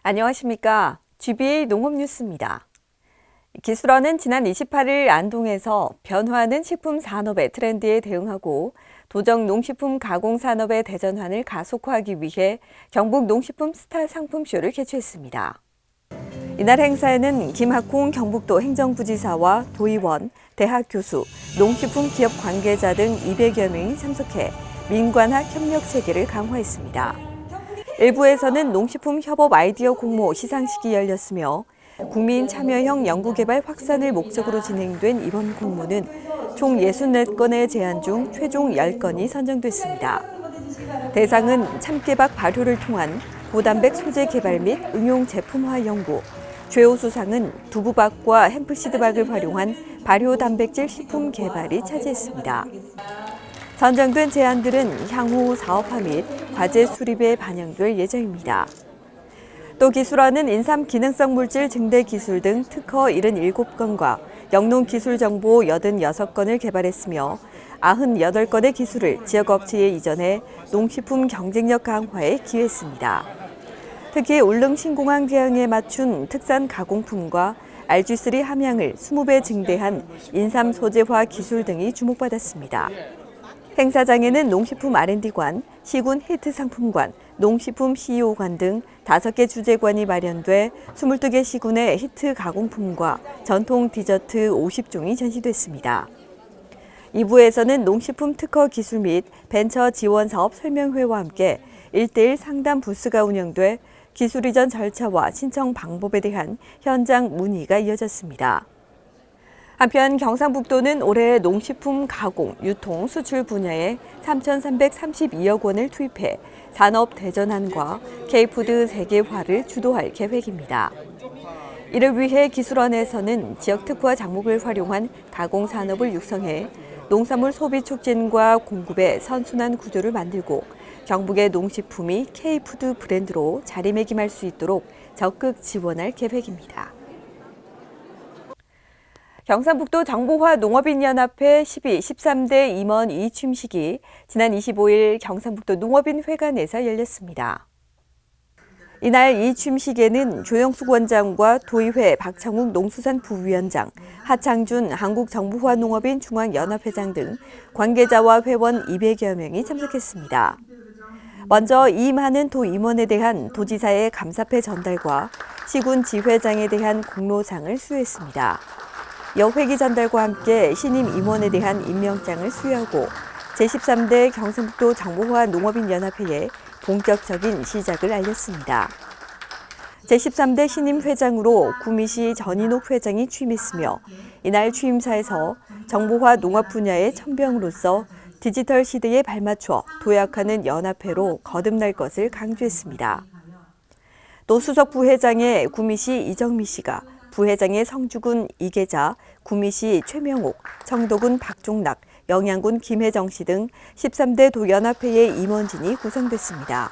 안녕하십니까. GBA 농업뉴스입니다. 기술원은 지난 28일 안동에서 변화하는 식품 산업의 트렌드에 대응하고 도정 농식품 가공 산업의 대전환을 가속화하기 위해 경북 농식품 스타 상품쇼를 개최했습니다. 이날 행사에는 김학홍 경북도 행정부지사와 도의원, 대학 교수, 농식품 기업 관계자 등 200여 명이 참석해 민관학 협력 체계를 강화했습니다. 일부에서는 농식품 협업 아이디어 공모 시상식이 열렸으며 국민 참여형 연구개발 확산을 목적으로 진행된 이번 공모는 총 64건의 제안 중 최종 10건이 선정됐습니다. 대상은 참깨박 발효를 통한 고단백 소재 개발 및 응용 제품화 연구, 최우수상은 두부박과 햄프시드박을 활용한 발효 단백질 식품 개발이 차지했습니다. 선정된 제안들은 향후 사업화 및 과제 수립에 반영될 예정입니다. 또 기술원은 인삼 기능성 물질 증대 기술 등 특허 77건과 영농 기술 정보 86건을 개발했으며 98건의 기술을 지역업체에 이전해 농식품 경쟁력 강화에 기여했습니다. 특히 울릉 신공항 대항에 맞춘 특산 가공품과 RG3 함량을 20배 증대한 인삼 소재화 기술 등이 주목받았습니다. 행사장에는 농식품 R&D관, 시군 히트 상품관, 농식품 CEO관 등 5개 주재관이 마련돼 22개 시군의 히트 가공품과 전통 디저트 50종이 전시됐습니다. 2부에서는 농식품 특허 기술 및 벤처 지원 사업 설명회와 함께 1:1 상담 부스가 운영돼 기술 이전 절차와 신청 방법에 대한 현장 문의가 이어졌습니다. 한편 경상북도는 올해 농식품 가공, 유통, 수출 분야에 3,332억 원을 투입해 산업 대전환과 K푸드 세계화를 주도할 계획입니다. 이를 위해 기술원에서는 지역 특화 작목을 활용한 가공 산업을 육성해 농산물 소비 촉진과 공급의 선순환 구조를 만들고 경북의 농식품이 K푸드 브랜드로 자리매김할 수 있도록 적극 지원할 계획입니다. 경상북도 정보화 농업인연합회 13대 임원 이취임식이 지난 25일 경상북도 농업인회관에서 열렸습니다. 이날 이취임식에는 조영숙 원장과 도의회 박창욱 농수산부위원장, 하창준 한국정보화농업인 중앙연합회장 등 관계자와 회원 200여 명이 참석했습니다. 먼저 이임하는 도임원에 대한 도지사의 감사패 전달과 시군 지회장에 대한 공로장을 수여했습니다. 여회기 전달과 함께 신임 임원에 대한 임명장을 수여하고 제13대 경상북도 정보화 농업인연합회에 본격적인 시작을 알렸습니다. 제13대 신임 회장으로 구미시 전인옥 회장이 취임했으며 이날 취임사에서 정보화 농업 분야의 천병으로서 디지털 시대에 발맞춰 도약하는 연합회로 거듭날 것을 강조했습니다. 또 수석 부회장의 구미시 이정미 씨가 부회장의 성주군 이계자, 구미시 최명옥, 청도군 박종락, 영양군 김혜정 씨 등 13대 도연합회의 임원진이 구성됐습니다.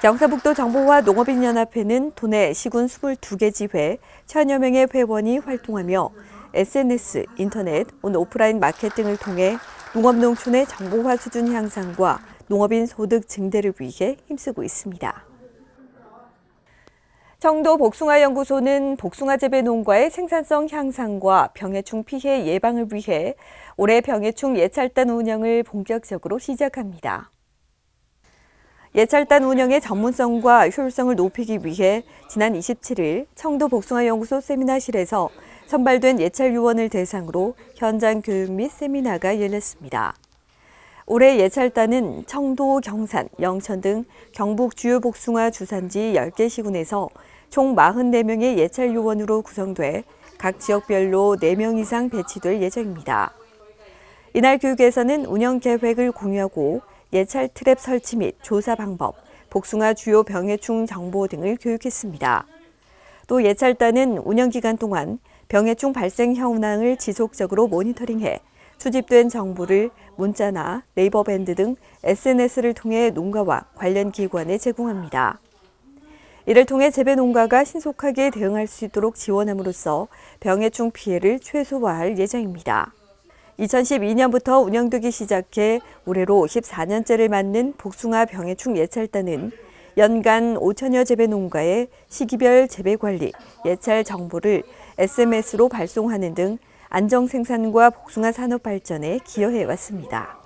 경상북도 정보화 농업인연합회는 도내 시군 22개 지회, 1,000여 명의 회원이 활동하며 SNS, 인터넷, 오프라인 마켓 등을 통해 농업농촌의 정보화 수준 향상과 농업인 소득 증대를 위해 힘쓰고 있습니다. 청도 복숭아연구소는 복숭아 재배 농가의 생산성 향상과 병해충 피해 예방을 위해 올해 병해충 예찰단 운영을 본격적으로 시작합니다. 예찰단 운영의 전문성과 효율성을 높이기 위해 지난 27일 청도 복숭아연구소 세미나실에서 선발된 예찰 요원을 대상으로 현장 교육 및 세미나가 열렸습니다. 올해 예찰단은 청도, 경산, 영천 등 경북 주요 복숭아 주산지 10개 시군에서 총 44명의 예찰 요원으로 구성돼 각 지역별로 4명 이상 배치될 예정입니다. 이날 교육에서는 운영 계획을 공유하고 예찰 트랩 설치 및 조사 방법, 복숭아 주요 병해충 정보 등을 교육했습니다. 또 예찰단은 운영 기간 동안 병해충 발생 현황을 지속적으로 모니터링해 수집된 정보를 문자나 네이버 밴드 등 SNS를 통해 농가와 관련 기관에 제공합니다. 이를 통해 재배 농가가 신속하게 대응할 수 있도록 지원함으로써 병해충 피해를 최소화할 예정입니다. 2012년부터 운영되기 시작해 올해로 14년째를 맞는 복숭아 병해충 예찰단은 연간 5천여 재배 농가의 시기별 재배 관리, 예찰 정보를 SMS로 발송하는 등 안정 생산과 복숭아 산업 발전에 기여해 왔습니다.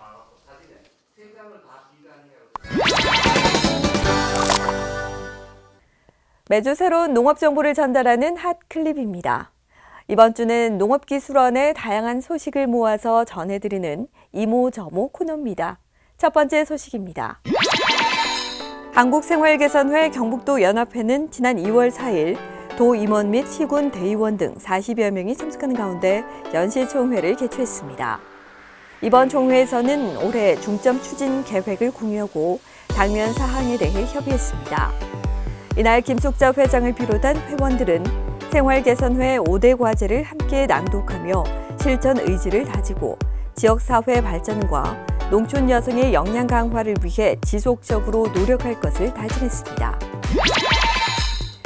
매주 새로운 농업 정보를 전달하는 핫 클립입니다. 이번 주는 농업기술원의 다양한 소식을 모아서 전해드리는 이모저모 코너입니다. 첫 번째 소식입니다. 한국생활개선회 경북도 연합회는 지난 2월 4일 도임원 및 시군 대의원 등 40여 명이 참석하는 가운데 연시총회를 개최했습니다. 이번 총회에서는 올해 중점 추진 계획을 공유하고 당면 사항에 대해 협의했습니다. 이날 김숙자 회장을 비롯한 회원들은 생활개선회 5대 과제를 함께 낭독하며 실천 의지를 다지고 지역사회 발전과 농촌 여성의 역량 강화를 위해 지속적으로 노력할 것을 다짐했습니다.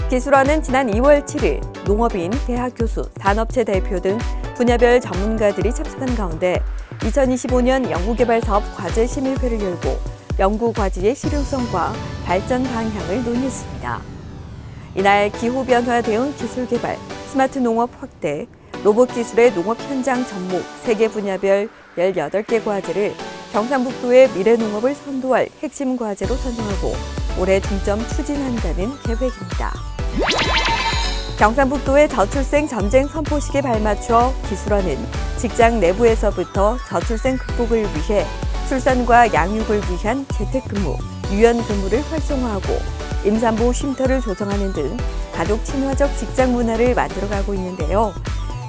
기술원은 지난 2월 7일 농업인, 대학 교수, 산업체 대표 등 분야별 전문가들이 참석한 가운데 2025년 연구개발사업 과제심의회를 열고 연구과제의 실용성과 발전 방향을 논의했습니다. 이날 기후변화 대응 기술개발, 스마트 농업 확대, 로봇 기술의 농업 현장 접목 3개 분야별 18개 과제를 경상북도의 미래농업을 선도할 핵심 과제로 선정하고 올해 중점 추진한다는 계획입니다. 경상북도의 저출생 전쟁 선포식에 발맞춰 기술원은 직장 내부에서부터 저출생 극복을 위해 출산과 양육을 위한 재택근무, 유연근무를 활성화하고 임산부 쉼터를 조성하는 등 가족 친화적 직장 문화를 만들어가고 있는데요.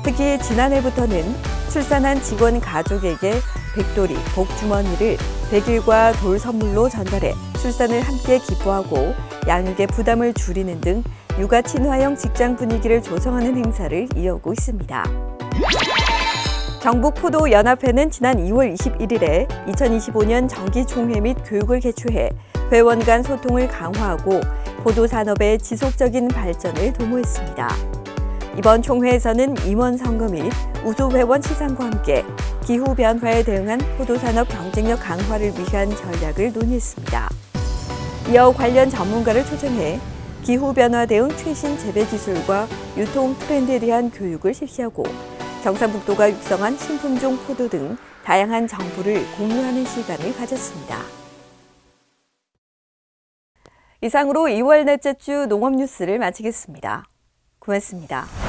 특히 지난해부터는 출산한 직원 가족에게 백돌이, 복주머니를 100일과 돌 선물로 전달해 출산을 함께 기뻐하고 양육의 부담을 줄이는 등 육아 친화형 직장 분위기를 조성하는 행사를 이어오고 있습니다. 경북포도연합회는 지난 2월 21일에 2025년 정기총회 및 교육을 개최해 회원 간 소통을 강화하고 포도산업의 지속적인 발전을 도모했습니다. 이번 총회에서는 임원 선거 및 우수회원 시상과 함께 기후변화에 대응한 포도산업 경쟁력 강화를 위한 전략을 논의했습니다. 이어 관련 전문가를 초청해 기후변화 대응 최신 재배 기술과 유통 트렌드에 대한 교육을 실시하고 경상북도가 육성한 신품종 포도 등 다양한 정보를 공유하는 시간을 가졌습니다. 이상으로 2월 넷째 주 농업 뉴스를 마치겠습니다. 고맙습니다.